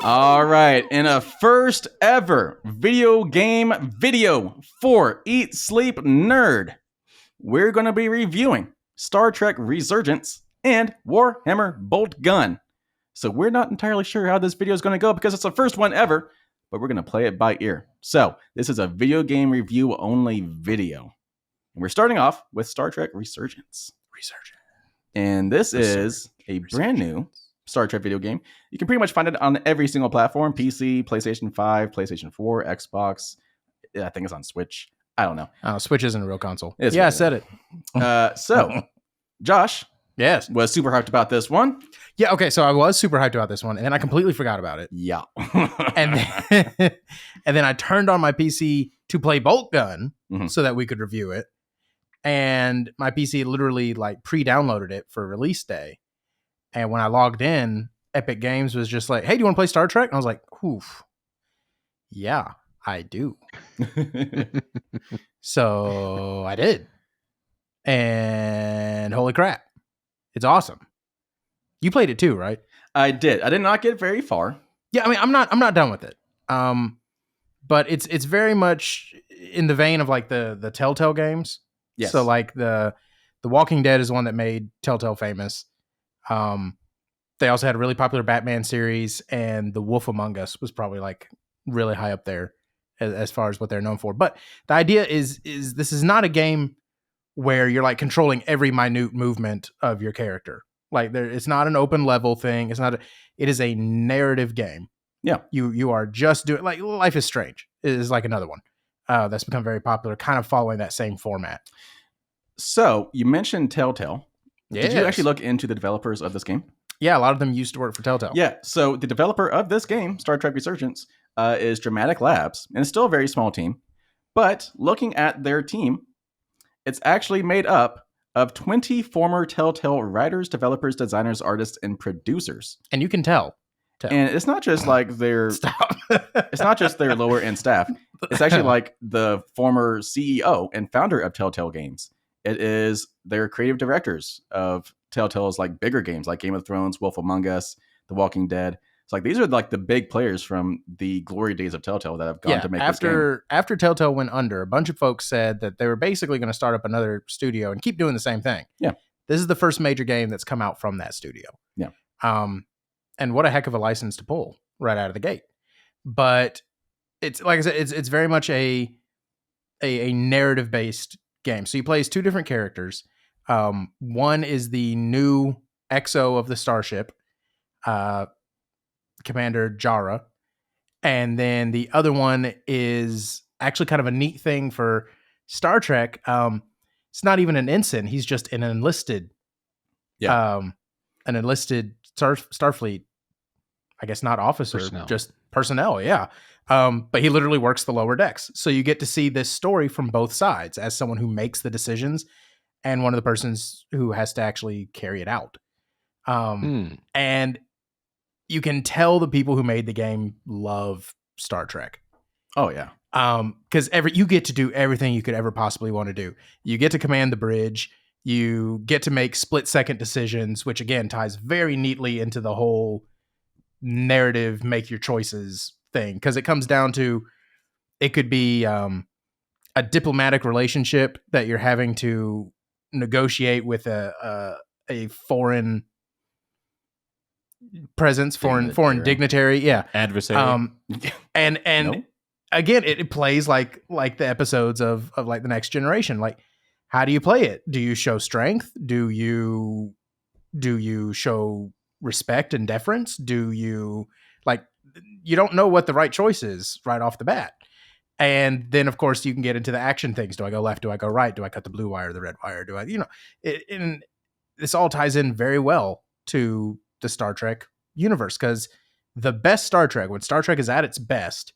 All right, in a first ever video game video for Eat Sleep Nerd, we're going to be reviewing Star Trek Resurgence and Warhammer Boltgun. So we're not entirely sure how this video is going to go because it's the first one ever, but we're going to play it by ear. So this is a video game review only video. And we're starting off with Star Trek Resurgence. And this is a brand new Star Trek video game. You can pretty much find it on every single platform: PC, PlayStation 5, PlayStation 4, Xbox. I think it's on Switch. I don't know. Oh, Switch isn't a real console. I said it. So, Josh, yes, was super hyped about this one. Yeah, okay, so I was super hyped about this one, and then I completely forgot about it. Yeah. and then I turned on my PC to play Boltgun so that we could review it. And my PC literally like pre-downloaded it for release day. And when I logged in, Epic Games was just like, hey, do you want to play Star Trek? And I was like, oof, yeah, I do. So I did. And holy crap, it's awesome. You played it too, right? I did. I did not get very far. Yeah, I mean, I'm not done with it. But it's very much in the vein of like the Telltale games. Yes. So like the Walking Dead is one that made Telltale famous. They also had a really popular Batman series, and The Wolf Among Us was probably like really high up there as far as what they're known for. But the idea is this is not a game where you're like controlling every minute movement of your character. Like it's not an open level thing. It is a narrative game. Yeah. You are just doing like Life is Strange is like another one that's become very popular, kind of following that same format. So you mentioned Telltale. Yes. Did you actually look into the developers of this game? Yeah, a lot of them used to work for Telltale. Yeah, so the developer of this game, Star Trek Resurgence, is Dramatic Labs, and it's still a very small team. But looking at their team, it's actually made up of 20 former Telltale writers, developers, designers, artists, and producers. And you can tell. And it's not just like their it's not just their lower end staff. It's actually like the former CEO and founder of Telltale Games. It is their creative directors of Telltale's like bigger games like Game of Thrones, Wolf Among Us, The Walking Dead. It's like these are like the big players from the glory days of Telltale that have gone to make this game. After Telltale went under, a bunch of folks said that they were basically going to start up another studio and keep doing the same thing. Yeah. This is the first major game that's come out from that studio. Yeah. And what a heck of a license to pull right out of the gate. But it's like I said, it's very much a narrative based game. So you play as two different characters. One is the new XO of the starship, Commander Jara. And then the other one is actually kind of a neat thing for Star Trek. It's not even an ensign. He's just an enlisted, Starfleet, I guess not officer, just personnel. Yeah. But he literally works the lower decks. So you get to see this story from both sides as someone who makes the decisions and one of the persons who has to actually carry it out. And you can tell the people who made the game love Star Trek. Oh yeah. Because you get to do everything you could ever possibly want to do. You get to command the bridge. You get to make split-second decisions, which again ties very neatly into the whole narrative, make your choices thing. Because it comes down to, it could be a diplomatic relationship that you're having to negotiate with a foreign presence, foreign dignitary, yeah, adversary. And no? Again, it plays like the episodes of like The Next Generation. Like, how do you play it? Do you show strength? Do you show respect and deference? Do you you don't know what the right choice is right off the bat. And then of course you can get into the action things. Do I go left? Do I go right? Do I cut the blue wire or the red wire? Do I, and this all ties in very well to the Star Trek universe, because the best Star Trek, when Star Trek is at its best,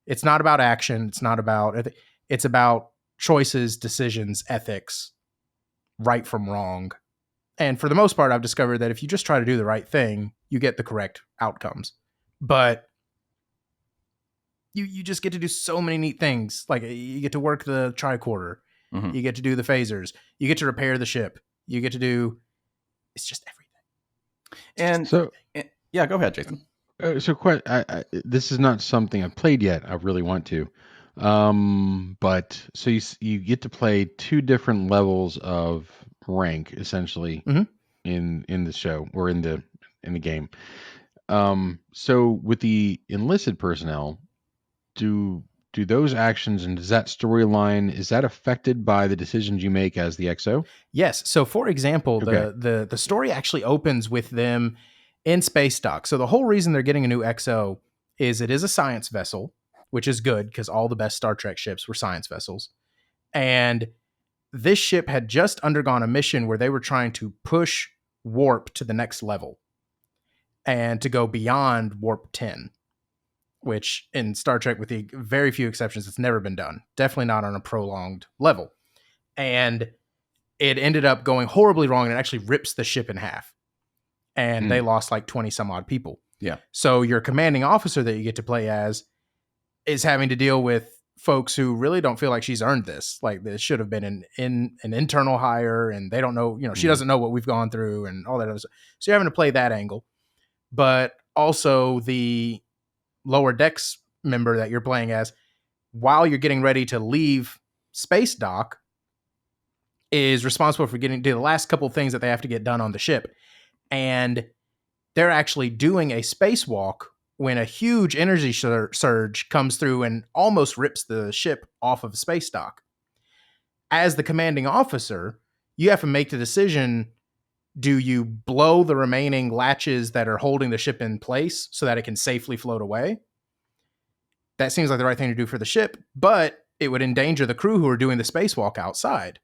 it's not about action. It's about choices, decisions, ethics, right from wrong. And for the most part, I've discovered that if you just try to do the right thing, you get the correct outcomes. But you just get to do so many neat things. Like you get to work the tricorder. Mm-hmm. You get to do the phasers. You get to repair the ship. You get to do, it's just everything. Yeah, go ahead, Jason. This is not something I've played yet. I really want to. But so you get to play two different levels of rank essentially Mhm. in the show or in the game. So with the enlisted personnel, do those actions and does that storyline is that affected by the decisions you make as the XO? Yes. So, for example, Okay. the story actually opens with them in space dock. So the whole reason they're getting a new XO is it is a science vessel, which is good because all the best Star Trek ships were science vessels. And this ship had just undergone a mission where they were trying to push warp to the next level and to go beyond warp 10, which in Star Trek, with the very few exceptions, it's never been done. Definitely not on a prolonged level. And it ended up going horribly wrong and it actually rips the ship in half. And they lost like 20 some odd people. Yeah. So your commanding officer that you get to play as is having to deal with folks who really don't feel like she's earned this. Like this should have been an internal hire and they don't know, she doesn't know what we've gone through and all that other stuff. So you're having to play that angle. But also the lower decks member that you're playing as, while you're getting ready to leave space dock, is responsible for getting to the last couple of things that they have to get done on the ship. And they're actually doing a spacewalk when a huge energy surge comes through and almost rips the ship off of space dock. As the commanding officer, you have to make the decision, do you blow the remaining latches that are holding the ship in place so that it can safely float away? That seems like the right thing to do for the ship, but it would endanger the crew who are doing the spacewalk outside.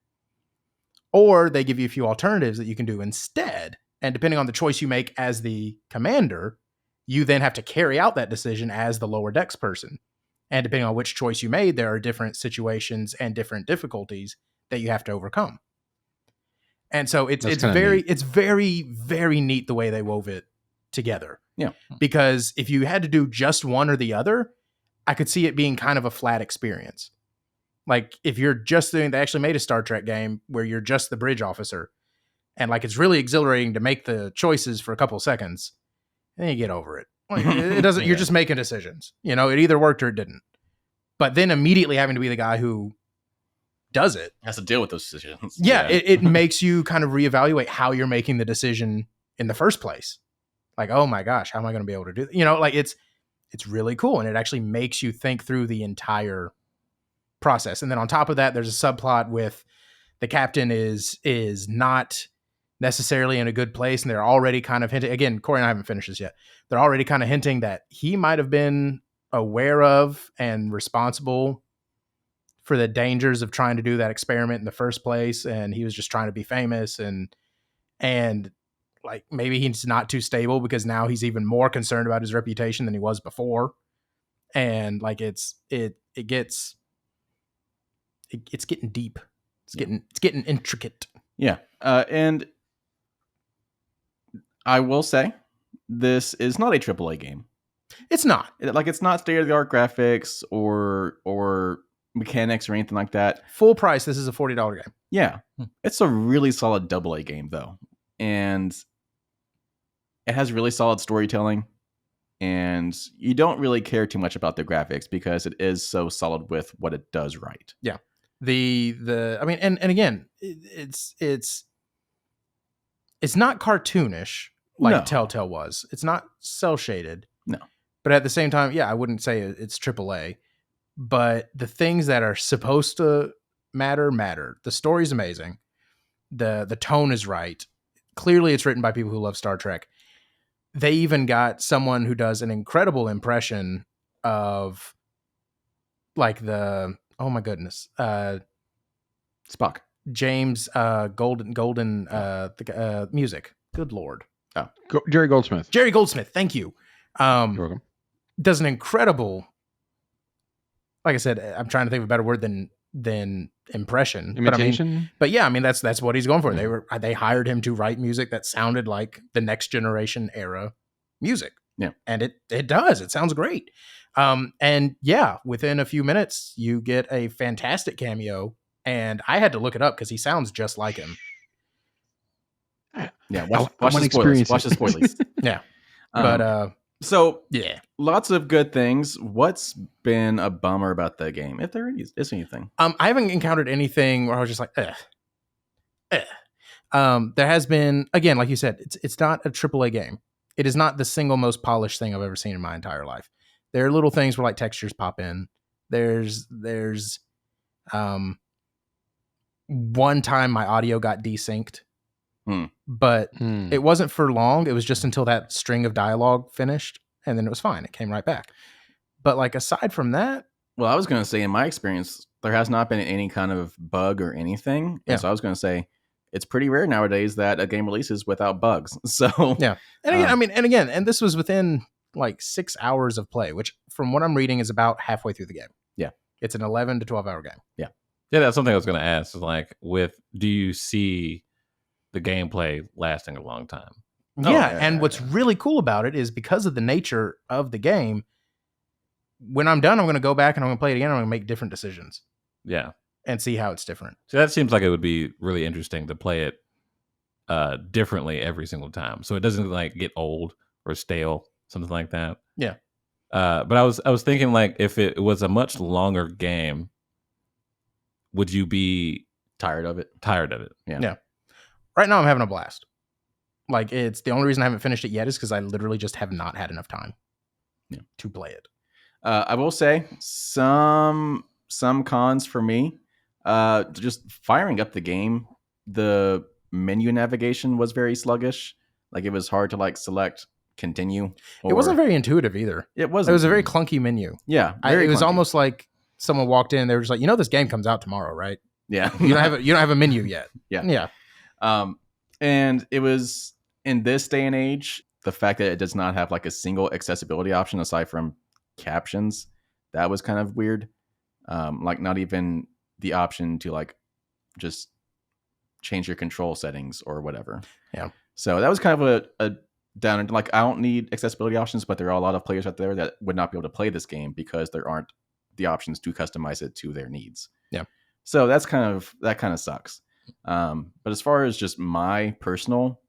Or they give you a few alternatives that you can do instead. And depending on the choice you make as the commander, you then have to carry out that decision as the lower decks person. And depending on which choice you made, there are different situations and different difficulties that you have to overcome. And so it's very, very neat the way they wove it together. Yeah. Because if you had to do just one or the other, I could see it being kind of a flat experience. Like if you're just doing, they actually made a Star Trek game where you're just the bridge officer. And like it's really exhilarating to make the choices for a couple seconds, and then you get over it. Like, it doesn't. Yeah. You're just making decisions. It either worked or it didn't. But then immediately having to be the guy who does it has to deal with those decisions. Yeah, it makes you kind of reevaluate how you're making the decision in the first place. Like, oh my gosh, how am I going to be able to do that? Like it's really cool, and it actually makes you think through the entire process. And then on top of that, there's a subplot with the captain is not necessarily in a good place, and they're already kind of hinting, again, Corey and I haven't finished this yet, they're already kind of hinting that he might have been aware of and responsible for the dangers of trying to do that experiment in the first place, and he was just trying to be famous, and like maybe he's not too stable because now he's even more concerned about his reputation than he was before. And like it's getting deep. It's getting intricate. Yeah. And I will say, this is not a AAA game. It's not. It's not state-of-the-art graphics or mechanics or anything like that. Full price, this is a $40 game. Yeah. It's a really solid AA game, though. And it has really solid storytelling. And you don't really care too much about the graphics because it is so solid with what it does right. Yeah. I mean, and again, it's not cartoonish like Telltale was. It's not cel shaded. No. But at the same time, yeah, I wouldn't say it's AAA. But the things that are supposed to matter. The story's amazing. The tone is right. Clearly, it's written by people who love Star Trek. They even got someone who does an incredible impression of like the, oh my goodness, Spock. James Golden the music. Good Lord. Oh, Jerry Goldsmith. Jerry Goldsmith. Thank you. You're welcome. Does an incredible, like I said, I'm trying to think of a better word than impression. Imitation. But yeah, I mean that's what he's going for. They hired him to write music that sounded like the next generation era music. Yeah. And it does. It sounds great. And yeah, within a few minutes you get a fantastic cameo, and I had to look it up because he sounds just like him. Yeah, watch the spoilers. Watch the spoilers. Yeah. But So Yeah. lots of good things. What's been a bummer about the game, if there is anything? I haven't encountered anything where I was just like, eh. There has been, again, like you said, it's not a AAA game. It is not the single most polished thing I've ever seen in my entire life. There are little things where like textures pop in. There's one time my audio got desynced, but it wasn't for long. It was just until that string of dialogue finished, and then it was fine. It came right back. But like aside from that, Well, I was going to say, in my experience, there has not been any kind of bug or anything. Yeah. And so I was going to say, it's pretty rare nowadays that a game releases without bugs. So yeah. And again, and this was within like 6 hours of play, which from what I'm reading is about halfway through the game. Yeah. It's an 11 to 12 hour game. Yeah, that's something I was going to ask. Is like, do you see the gameplay lasting a long time? And what's really cool about it is because of the nature of the game, when I'm done, I'm going to go back and I'm going to play it again. I'm going to make different decisions. Yeah. And see how it's different. So that seems like it would be really interesting to play it differently every single time. So it doesn't like get old or stale, something like that. Yeah. But I was thinking like if it was a much longer game, would you be tired of it? Yeah. Right now I'm having a blast. Like it's the only reason I haven't finished it yet is because I literally just have not had enough time to play it. I will say some cons for me. Just firing up the game, the menu navigation was very sluggish. Like it was hard to like select continue. It wasn't very intuitive either. It wasn't. It was a very clunky menu. Yeah, it was clunky. almost like someone walked in. They were just like, this game comes out tomorrow, right? Yeah, you don't have a menu yet. Yeah. And it was in this day and age, the fact that it does not have like a single accessibility option aside from captions, that was kind of weird. Like not even the option to like just change your control settings or whatever. Yeah. So that was kind of a down. Like I don't need accessibility options, but there are a lot of players out there that would not be able to play this game because there aren't the options to customize it to their needs. Yeah. So that kind of sucks. But as far as just my personal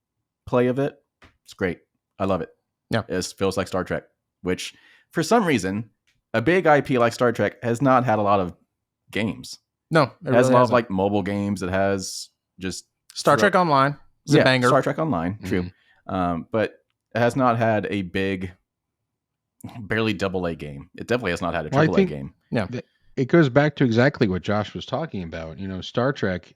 play of it, it's great. I love it. Yeah. It feels like Star Trek, which for some reason, a big IP like Star Trek has not had a lot of games. No, it has a lot of like mobile games. It has just Star Trek Online. It's a banger. Star Trek Online, true. But it has not had a big, barely AA game. It definitely has not had a AAA game. Yeah. It goes back to exactly what Josh was talking about. Star Trek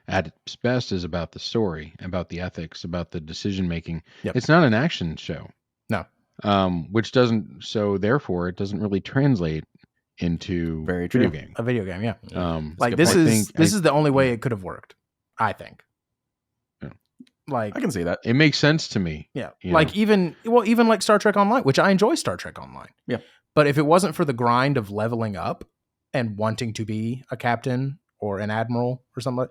at its best is about the story, about the ethics, about the decision making. Yep. It's not an action show. No. Which doesn't, so therefore it doesn't really translate into Very video true. game. A video game, yeah. Like this is the only way it could have worked, I think. Yeah. Like I can see that. It makes sense to me. Yeah. Like even like Star Trek Online, which I enjoy Star Trek Online. Yeah. But if it wasn't for the grind of leveling up and wanting to be a captain or an admiral or something,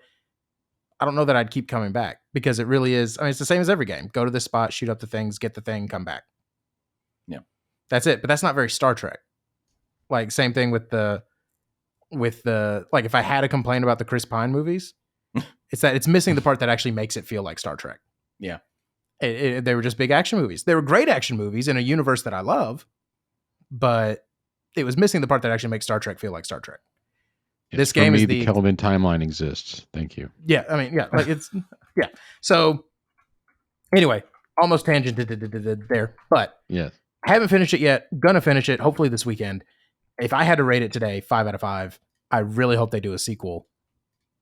I don't know that I'd keep coming back because it really is. I mean, it's the same as every game. Go to this spot, shoot up the things, get the thing, come back. Yeah. That's it. But that's not very Star Trek. Like same thing with the like if I had a complaint about the Chris Pine movies, it's that it's missing the part that actually makes it feel like Star Trek. Yeah. They were just big action movies. They were great action movies in a universe that I love, but it was missing the part that actually makes Star Trek feel like Star Trek. This game is the Kelvin timeline exists. Thank you. Yeah, I mean, yeah, like it's yeah. So anyway, almost tangented there, but yes, haven't finished it yet. Gonna finish it hopefully this weekend. If I had to rate it today, 5 out of 5. I really hope they do a sequel,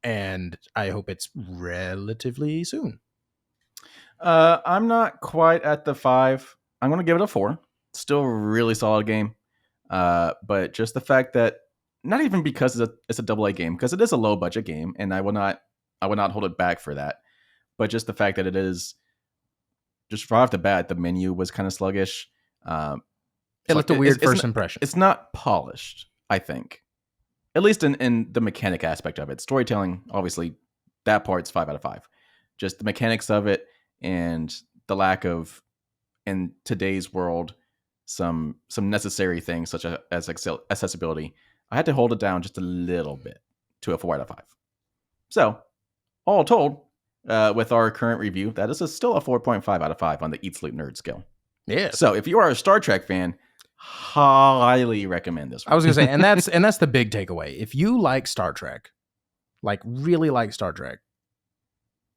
and I hope it's relatively soon. I'm not quite at the 5. I'm going to give it a 4. Still a really solid game. But just the fact that not even because it's a AA game, because it is a low budget game, and I would not hold it back for that. But just the fact that it is just right off the bat, the menu was kind of sluggish. It looked a weird first impression. It's not polished, I think. At least in the mechanic aspect of it. Storytelling, obviously, that part's 5 out of 5. Just the mechanics of it and the lack of, in today's world, some necessary things such as accessibility. I had to hold it down just a little bit to a 4 out of 5. So, all told, with our current review, that is still a 4.5 out of 5 on the Eat Sleep Nerd scale. Yeah. So if you are a Star Trek fan, highly recommend this one. I was gonna say, and that's the big takeaway. If you like Star Trek, like really like Star Trek,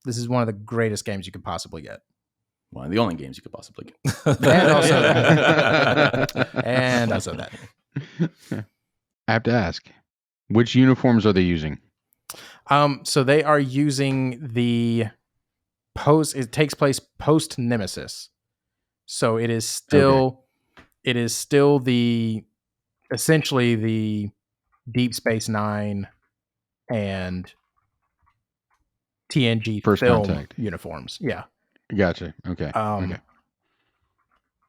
this is one of the greatest games you could possibly get. One of the only games you could possibly get. And also that. I have to ask, which uniforms are they using? So they are using the post. It takes place post Nemesis, so it is still essentially the Deep Space Nine and TNG First film Contact uniforms. Yeah. Gotcha. Okay. Okay.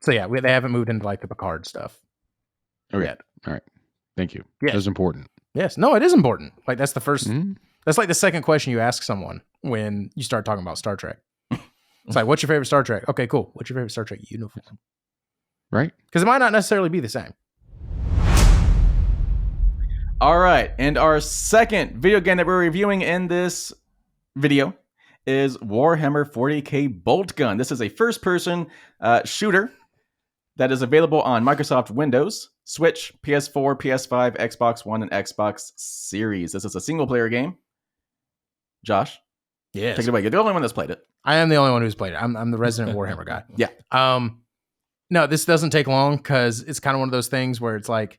So yeah, they haven't moved into like the Picard stuff. Okay. Yet. All right. Thank you. Yes. That's important. Yes. No, it is important. Like that's the first. Mhm. That's like the second question you ask someone when you start talking about Star Trek. It's like, what's your favorite Star Trek? Okay, cool. What's your favorite Star Trek uniform? Right. Because it might not necessarily be the same. All right, and our second video game that we're reviewing in this video is Warhammer 40k Boltgun. This is a first-person shooter that is available on Microsoft Windows, Switch, PS4, PS5, Xbox One, and Xbox Series. This is a single-player game. Josh, Yes. take it away. You're the only one that's played it. I am the only one who's played it. I'm the resident Warhammer guy. Yeah. No, this doesn't take long because it's kind of one of those things where it's like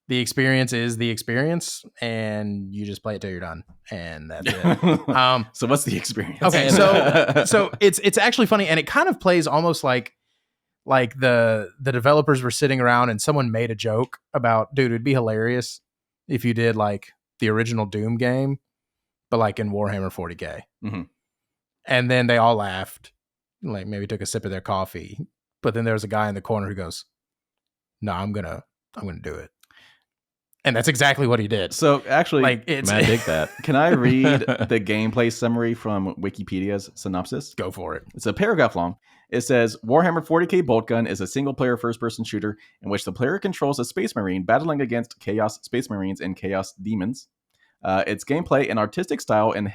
the experience is the experience, and you just play it till you're done, and that's it. So what's the experience? Okay, so it's actually funny, and it kind of plays almost like the developers were sitting around and someone made a joke about, dude, it'd be hilarious if you did like the original Doom game, but like in Warhammer 40k. Mm-hmm. And then they all laughed, like maybe took a sip of their coffee. But then there was a guy in the corner who goes, "No, I'm gonna do it." And that's exactly what he did. So actually, Like it's Man, I dig that. can I read the gameplay summary from Wikipedia's synopsis? go for it. It's a paragraph long. It says, Warhammer 40k Boltgun is a single-player first-person shooter in which the player controls a space marine battling against Chaos Space Marines and Chaos Demons. Its gameplay and artistic style and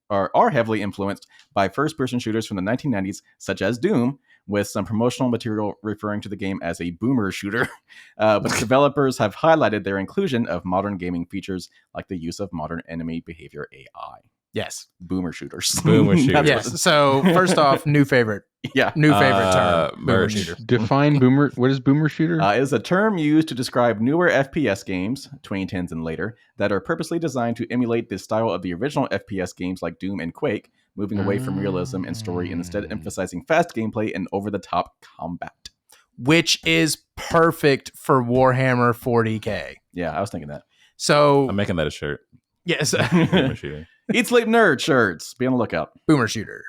are heavily influenced by first-person shooters from the 1990s, such as Doom, with some promotional material referring to the game as a boomer shooter. But developers have highlighted their inclusion of modern gaming features like the use of modern enemy behavior AI. Yes. Boomer shooters. Boomer shooters. That's Yes. what it- So first off, new favorite yeah. term. Boomer merch. shooter. Define boomer. What is boomer shooter? It is a term used to describe newer FPS games, 2010s and later, that are purposely designed to emulate the style of the original FPS games like Doom and Quake, moving away from realism and story and instead emphasizing fast gameplay and over-the-top combat. Which is perfect for Warhammer 40k. Yeah, I was thinking that. So I'm making that a shirt. yes, Boomer shooter. Eat, Sleep, Nerd shirts. Be on the lookout. boomer shooter.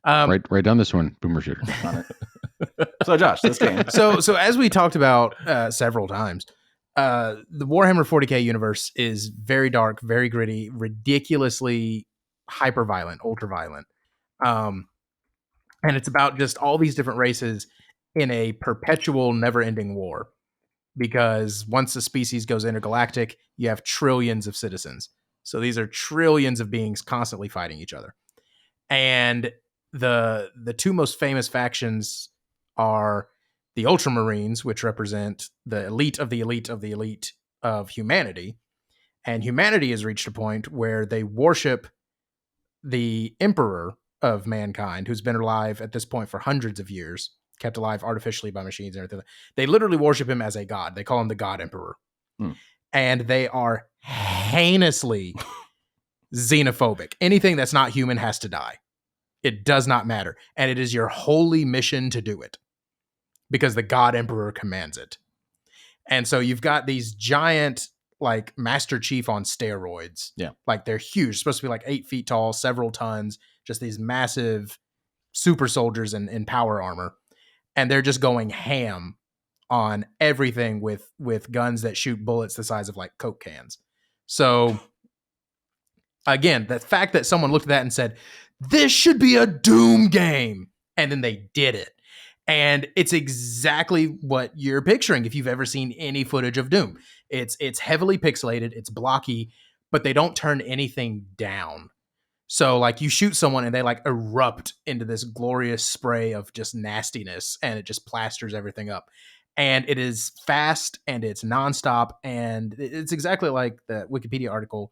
Write down this one. Boomer shooter. On it. So, Josh, this game. So as we talked about several times, the Warhammer 40k universe is very dark, very gritty, ridiculously hyper violent, ultra violent, and it's about just all these different races in a perpetual, never-ending war. Because once a species goes intergalactic, you have trillions of citizens. So these are trillions of beings constantly fighting each other, and the two most famous factions are the Ultramarines, which represent the elite of the elite of the elite of humanity. And humanity has reached a point where they worship the emperor of mankind, who's been alive at this point for hundreds of years, kept alive artificially by machines and everything. They literally worship him as a god. They call him the God Emperor. And they are heinously xenophobic. Anything that's not human has to die. It does not matter. And it is your holy mission to do it because the God Emperor commands it. And so you've got these giant, like, Master Chief on steroids. Yeah. Like, they're huge. Supposed to be like 8 feet tall, several tons, just these massive super soldiers in power armor. And they're just going ham on everything with guns that shoot bullets the size of like Coke cans. So again, the fact that someone looked at that and said, this should be a Doom game, and then they did it. And it's exactly what you're picturing if you've ever seen any footage of Doom. It's heavily pixelated, it's blocky, but they don't turn anything down. So like you shoot someone and they like erupt into this glorious spray of just nastiness and it just plasters everything up. And it is fast and it's nonstop and it's exactly like the Wikipedia article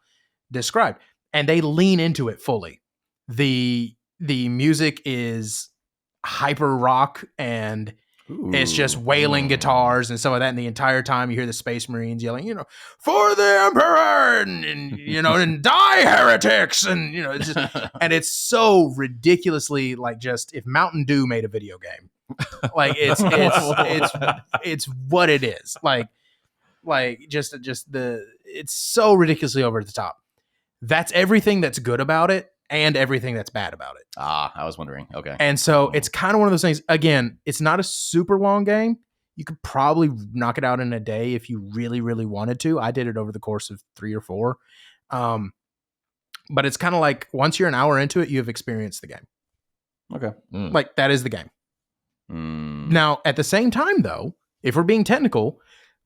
described. And they lean into it fully. The music is hyper rock and it's just wailing guitars and some of that. And the entire time you hear the Space Marines yelling, for the Emperor and and die heretics. And, it's just, and it's so ridiculously like just if Mountain Dew made a video game, like it's what it is. Like just it's so ridiculously over the top. That's everything that's good about it and everything that's bad about it. I was wondering. Okay. And so it's kind of one of those things. Again, it's not a super long game. You could probably knock it out in a day if you really, really wanted to. I did it over the course of 3 or 4. But it's kind of like once you're an hour into it, you have experienced the game. Okay. Like that is the game. Now, at the same time, though, if we're being technical,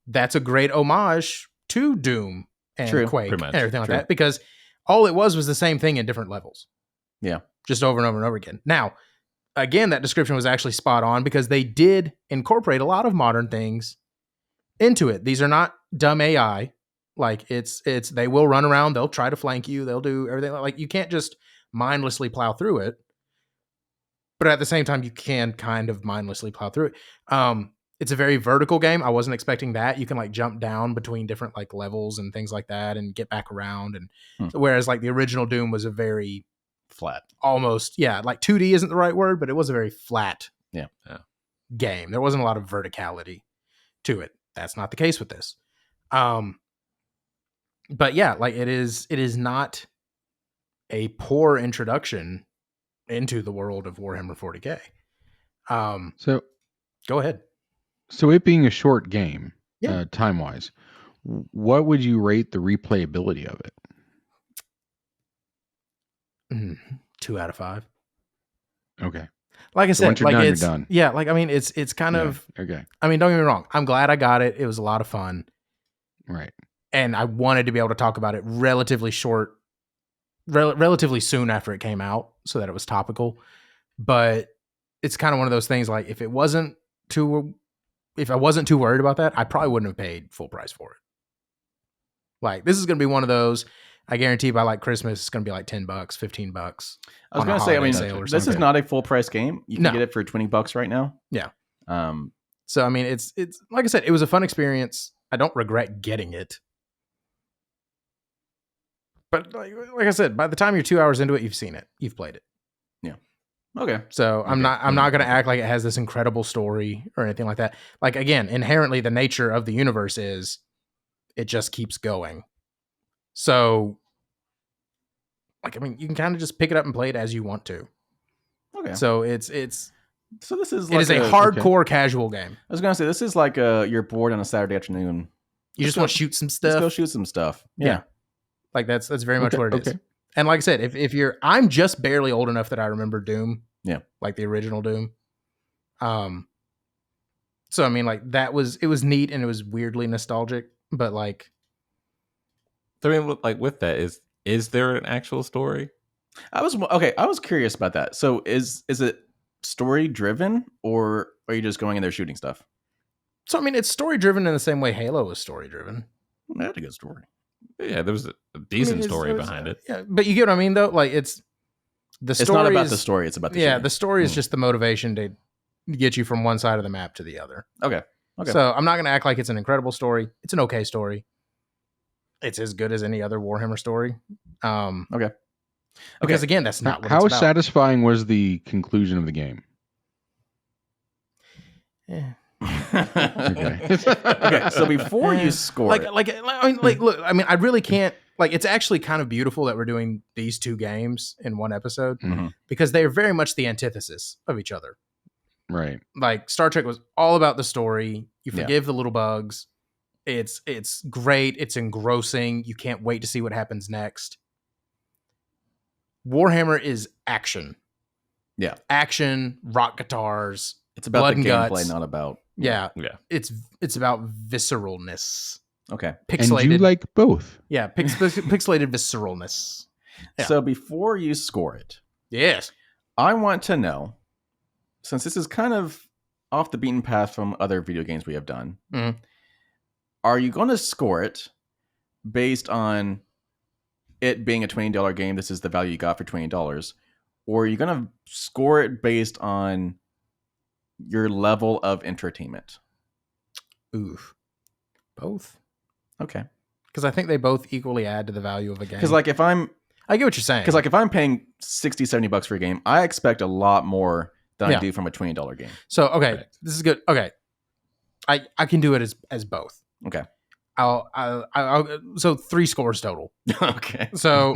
that's a great homage to Doom and Quake and everything like that, because all it was the same thing in different levels. Yeah. Just over and over and over again. Now, again, that description was actually spot on because they did incorporate a lot of modern things into it. These are not dumb AI. Like it's they will run around, they'll try to flank you, they'll do everything. Like you can't just mindlessly plow through it. But at the same time, you can kind of mindlessly plow through it. It's a very vertical game. I wasn't expecting that. You can like jump down between different like levels and things like that and get back around. And whereas like the original Doom was a very flat, almost, like 2D isn't the right word, but it was a very flat game. There wasn't a lot of verticality to it. That's not the case with this. But yeah, like it is not a poor introduction into the world of Warhammer 40K. So go ahead. So it being a short game, time-wise, what would you rate the replayability of it? 2 out of 5. Okay. Like I said, once you're done, you're done. Yeah, like I mean, it's kind of okay. I mean, don't get me wrong. I'm glad I got it. It was a lot of fun. Right. And I wanted to be able to talk about it relatively soon after it came out, so that it was topical. But it's kind of one of those things. Like if I wasn't too worried about that, I probably wouldn't have paid full price for it. Like this is going to be one of those. I guarantee by like Christmas, it's going to be like $10, $15. I was going to say, I mean, this is not a full price game. You can get it for $20 right now. Yeah. So I mean, it's like I said, it was a fun experience. I don't regret getting it. But like I said, by the time you're 2 hours into it, you've seen it, you've played it. Yeah. Okay. So I'm not going to act like it has this incredible story or anything like that. Like again, inherently the nature of the universe is it just keeps going. So like, I mean, you can kind of just pick it up and play it as you want to. Okay. So so this is like it is a hardcore casual game. I was going to say, this is like you're bored on a Saturday afternoon. You just want to shoot some stuff. Let's go shoot some stuff. Yeah. Like that's very much what it is. And like I said, if I'm just barely old enough that I remember Doom. Yeah. Like the original Doom. So I mean, like it was neat and it was weirdly nostalgic, but like, I mean, like with that, is there an actual story? I was curious about that. So is it story driven or are you just going in there shooting stuff? So I mean, it's story driven in the same way Halo was story driven. That's a good story. Yeah, there was a decent story behind it. Yeah, but you get what I mean, though. Like it's not about the story; it's about the shooting. The story is just the motivation to get you from one side of the map to the other. Okay. So I'm not going to act like it's an incredible story. It's an okay story. It's as good as any other Warhammer story. Okay. Because again, that's not what how it's about. satisfying was the conclusion of the game? Yeah. Okay. So before you score, look, I mean, I really can't. Like, it's actually kind of beautiful that we're doing these two games in one episode because they are very much the antithesis of each other. Right. Like Star Trek was all about the story. You forgive the little bugs. It's great. It's engrossing. You can't wait to see what happens next. Warhammer is action. Yeah. Action, rock guitars. It's about blood the and gameplay, guts. not about... Yeah. Yeah. It's about visceralness. Okay. Pixelated. And you like both. Yeah, pixelated visceralness. Yeah. So before you score it, Yes. I want to know, since this is kind of off the beaten path from other video games we have done, Mhm. are you going to score it based on it being a $20 game? This is the value you got for $20. Or are you going to score it based on your level of entertainment? Oof. Both. Okay. Because I think they both equally add to the value of a game. Because like if I'm I get what you're saying. Because like if I'm paying $60-$70 for a game, I expect a lot more than I do from a $20 game. So okay, Right. this is good. Okay, I can do it as both. Okay. I'll so 3 scores total. Okay. So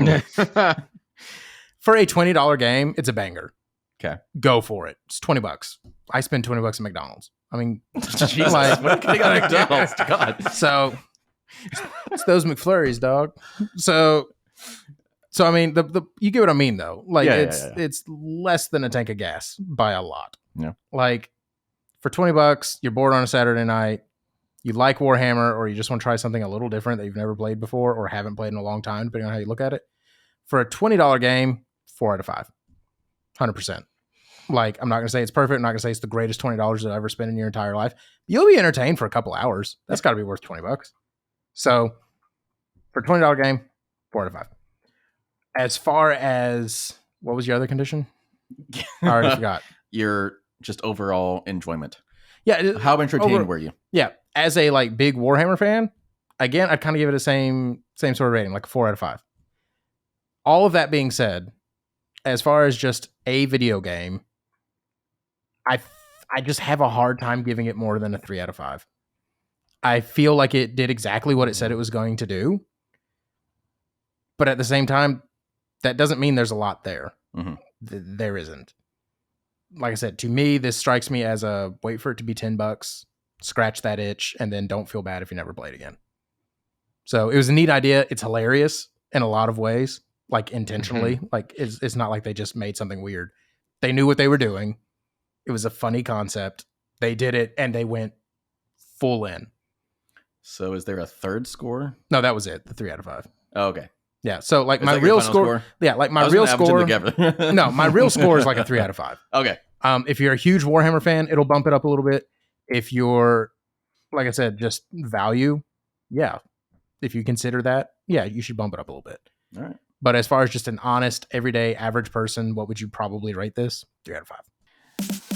for a $20 game, it's a banger. Okay. Go for it. It's $20. I spend $20 at McDonald's. I mean, Jesus, like- what are you getting at McDonald's? God. so it's those McFlurries, dog. So I mean, the you get what I mean though. Like Yeah, it's less than a tank of gas by a lot. Yeah. Like for $20, you're bored on a Saturday night. You like Warhammer, or you just want to try something a little different that you've never played before or haven't played in a long time, depending on how you look at it. For a $20 game, 4 out of 5, 100%. Like, I'm not going to say it's perfect. I'm not going to say it's the greatest $20 you'll ever spend in your entire life. You'll be entertained for a couple hours. That's got to be worth $20. So, for a $20 game, 4 out of 5. As far as, what was your other condition? I already forgot. Your just overall enjoyment. Yeah. How entertained were you? Yeah. As a like big Warhammer fan, again, I'd kind of give it a same sort of rating, like a 4 out of 5. All of that being said, as far as just a video game, I just have a hard time giving it more than a 3 out of 5. I feel like it did exactly what it said it was going to do. But at the same time, that doesn't mean there's a lot there. Mhm. There isn't. Like I said, to me, this strikes me as a wait for it to be $10, scratch that itch, and then don't feel bad if you never play it again. So it was a neat idea. It's hilarious in a lot of ways, like intentionally. Like it's not like they just made something weird. They knew what they were doing. It was a funny concept. They did it, and they went full in. So is there a third score? No, that was it. The 3 out of 5. Oh, okay. Yeah. So like Is my that your real final score. Yeah, like my real score. Together. No, my real score is like a 3 out of 5. Okay. If you're a huge Warhammer fan, it'll bump it up a little bit. If you're, like I said, just value, yeah. If you consider that, yeah, you should bump it up a little bit. All right. But as far as just an honest, everyday, average person, what would you probably rate this? 3 out of 5.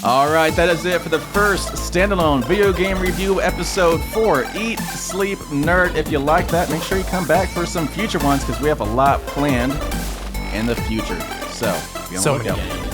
All right, that is it for the first standalone video game review episode for Eat, Sleep, Nerd. If you like that, make sure you come back for some future ones because we have a lot planned in the future. So, be on the So many lookout. games.